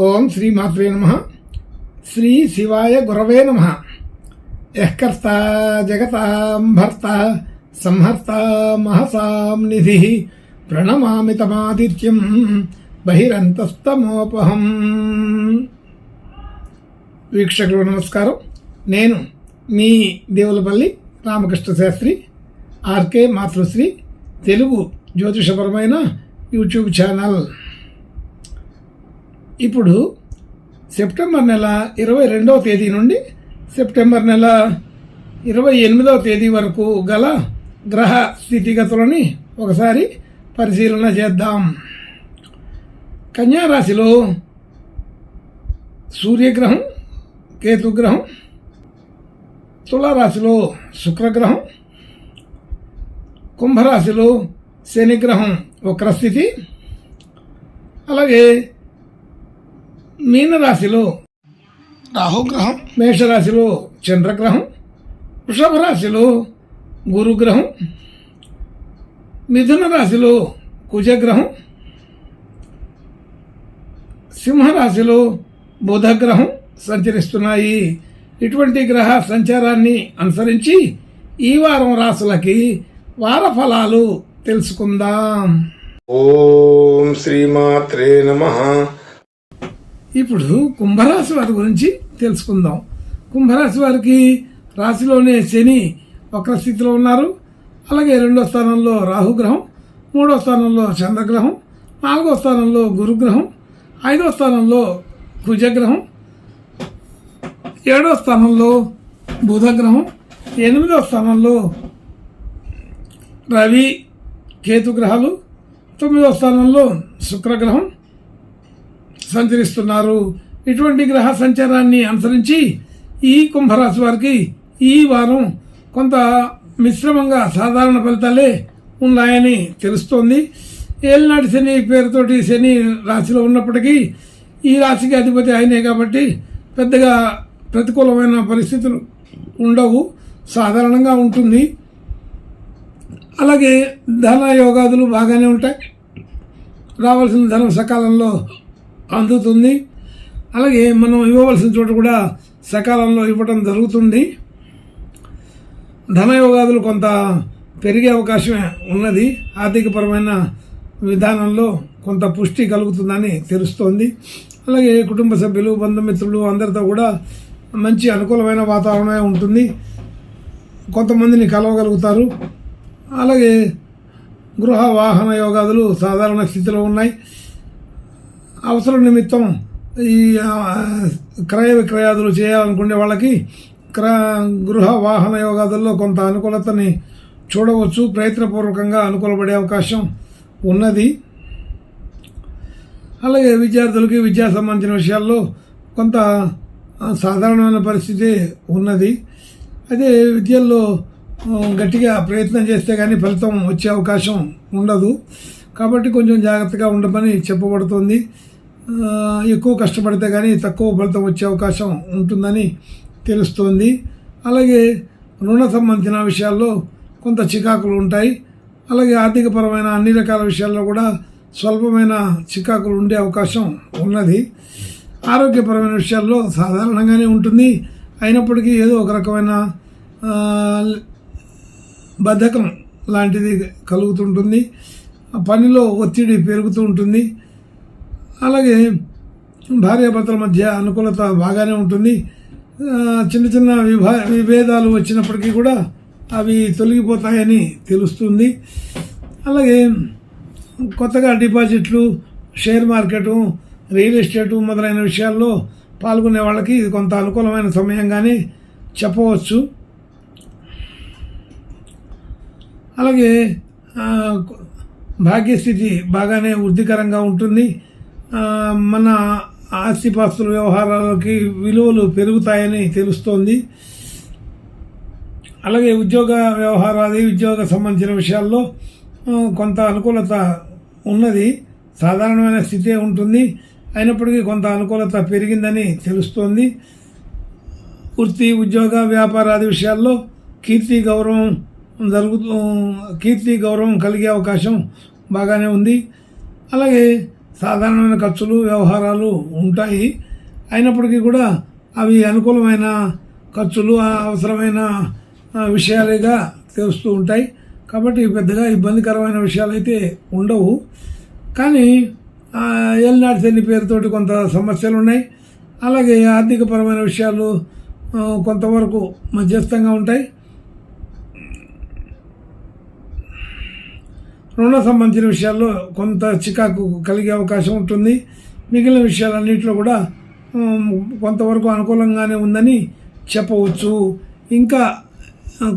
ఓం శ్రీమాత్రే నమః. శ్రీ శివాయ గురవే నమః. యఃకర్త జగతాం భర్త సంహర్త మహసాం నిధి ప్రణమామి తమాదిత్యం బహిరంతస్తమోపహం. వీక్షకులు నమస్కారం. నేను మీ దేవులపల్లి రామకృష్ణ శాస్త్రి, ఆర్కే మాతృశ్రీ తెలుగు జ్యోతిషపరమైన యూట్యూబ్ ఛానల్. ఇప్పుడు సెప్టెంబర్ నెల 22వ తేదీ నుండి సెప్టెంబర్ నెల 28వ తేదీ వరకు గల గ్రహ స్థితిగతులని ఒకసారి పరిశీలన చేద్దాం. కన్యా రాశిలో సూర్యగ్రహం, కేతుగ్రహం, తులారాశిలో శుక్రగ్రహం, కుంభరాశిలో శనిగ్రహం వక్రస్థితి, అలాగే మీనరాశిలో రాహుగ్రహం, మేషరాశిలో చంద్రగ్రహం, వృషభ రాశిలో గురుగ్రహం, మిథున రాశిలో కుజగ్రహం, సింహరాశిలో బుధగ్రహం సంచరిస్తున్నాయి. ఇటువంటి గ్రహ సంచారాన్ని అనుసరించి ఈ వారం రాశులకి వార ఫలాలు తెలుసుకుందాం. ఓం శ్రీమాత్రే నమః. ఇప్పుడు కుంభరాశి వారి గురించి తెలుసుకుందాం. కుంభరాశి వారికి రాశిలోనే శని వక్రస్థితిలో ఉన్నారు. అలాగే 2వ స్థానంలో రాహుగ్రహం, 3వ స్థానంలో చంద్రగ్రహం, 4వ స్థానంలో గురుగ్రహం, 5వ స్థానంలో కుజగ్రహం, 7వ స్థానంలో బుధగ్రహం, 8వ స్థానంలో రవి కేతుగ్రహాలు, 9వ స్థానంలో శుక్రగ్రహం సంచరిస్తున్నారు. ఇటువంటి గ్రహ సంచారాన్ని అనుసరించి ఈ కుంభరాశి వారికి ఈ వారం కొంత మిశ్రమంగా సాధారణ ఫలితాలే ఉన్నాయని తెలుస్తోంది. ఏలినాటి శని పేరుతోటి శని రాశిలో ఉన్నప్పటికీ ఈ రాశికి అధిపతి ఆయనే కాబట్టి పెద్దగా ప్రతికూలమైన పరిస్థితులు ఉండవు, సాధారణంగా ఉంటుంది. అలాగే ధన యోగాదులు బాగానే ఉంటాయి. రావాల్సిన ధనం సకాలంలో అందుతుంది. అలాగే మనం ఇవ్వవలసిన చోట కూడా సకాలంలో ఇవ్వడం జరుగుతుంది. ధనయోగాదులు కొంత పెరిగే అవకాశం ఉన్నది. ఆర్థికపరమైన విధానంలో కొంత పుష్టి కలుగుతుందని తెలుస్తోంది. అలాగే కుటుంబ సభ్యులు, బంధుమిత్రులు అందరితో కూడా మంచి అనుకూలమైన వాతావరణమే ఉంటుంది. కొంతమందిని కలవగలుగుతారు. అలాగే గృహ వాహన యోగాదులు సాధారణ స్థితిలో ఉన్నాయి. అవసరం నిమిత్తం ఈ క్రయ విక్రయాదులు చేయాలనుకునే వాళ్ళకి గృహ వాహన యోగాదుల్లో కొంత అనుకూలతని చూడవచ్చు. ప్రయత్నపూర్వకంగా అనుకూలపడే అవకాశం ఉన్నది. అలాగే విద్యార్థులకి విద్యా సంబంధించిన విషయాల్లో కొంత సాధారణమైన పరిస్థితి ఉన్నది. అదే విద్యల్లో గట్టిగా ప్రయత్నం చేస్తే కానీ ఫలితం వచ్చే అవకాశం ఉండదు. కాబట్టి కొంచెం జాగ్రత్తగా ఉండమని చెప్పబడుతుంది. ఎక్కువ కష్టపడితే కానీ తక్కువ ఫలితం వచ్చే అవకాశం ఉంటుందని తెలుస్తోంది. అలాగే రుణ సంబంధించిన విషయాల్లో కొంత చికాకులు ఉంటాయి. అలాగే ఆర్థికపరమైన అన్ని రకాల విషయాల్లో కూడా స్వల్పమైన చికాకులు ఉండే అవకాశం ఉన్నది. ఆరోగ్యపరమైన విషయాల్లో సాధారణంగానే ఉంటుంది. అయినప్పటికీ ఏదో ఒక రకమైన బద్ధకం లాంటిది కలుగుతుంటుంది. పనిలో ఒత్తిడి పెరుగుతూ ఉంటుంది. అలాగే భార్యాభర్తల మధ్య అనుకూలత బాగానే ఉంటుంది. చిన్న చిన్న విభేదాలు వచ్చినప్పటికీ కూడా అవి తొలగిపోతాయని తెలుస్తుంది. అలాగే కొత్తగా డిపాజిట్లు, షేర్ మార్కెటు, రియల్ ఎస్టేటు మొదలైన విషయాల్లో పాల్గొనే వాళ్ళకి ఇది కొంత అనుకూలమైన సమయంగానే చెప్పవచ్చు. అలాగే భాగ్యస్థితి బాగానే వృద్ధికరంగా ఉంటుంది. మన ఆస్తిపాస్తుల వ్యవహారాలకి విలువలు పెరుగుతాయని తెలుస్తోంది. అలాగే ఉద్యోగ వ్యవహారాది, ఉద్యోగ సంబంధించిన విషయాల్లో కొంత అనుకూలత ఉన్నది. సాధారణమైన స్థితే ఉంటుంది. అయినప్పటికీ కొంత అనుకూలత పెరిగిందని తెలుస్తోంది. వృత్తి, ఉద్యోగ, వ్యాపారాది విషయాల్లో కీర్తి గౌరవం కలిగే అవకాశం బాగానే ఉంది. అలాగే సాధారణమైన ఖర్చులు వ్యవహారాలు ఉంటాయి. అయినప్పటికీ కూడా అవి అనుకూలమైన ఖర్చులు, అవసరమైన విషయాలుగా తెలుస్తూ ఉంటాయి. కాబట్టి పెద్దగా ఇబ్బందికరమైన విషయాలు అయితే ఉండవు. కానీ ఏలినాటి శని పేరుతోటి కొంత సమస్యలు ఉన్నాయి. అలాగే ఆర్థికపరమైన విషయాలు కొంతవరకు మధ్యస్థంగా ఉంటాయి. రుణ సంబంధించిన విషయాల్లో కొంత చికాకు కలిగే అవకాశం ఉంటుంది. మిగిలిన విషయాలన్నింటిలో కూడా కొంతవరకు అనుకూలంగానే ఉందని చెప్పవచ్చు. ఇంకా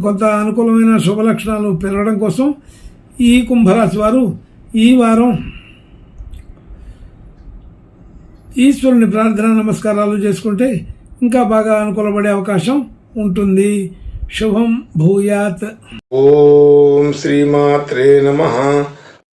కొంత అనుకూలమైన శుభలక్షణాలు పెరగడం కోసం ఈ కుంభరాశి వారు ఈ వారం ఈశ్వరుని ప్రార్థన నమస్కారాలు చేసుకుంటే ఇంకా బాగా అనుకూలపడే అవకాశం ఉంటుంది. శుభం భూయాత్. ఓం శ్రీమాత్రే నమః.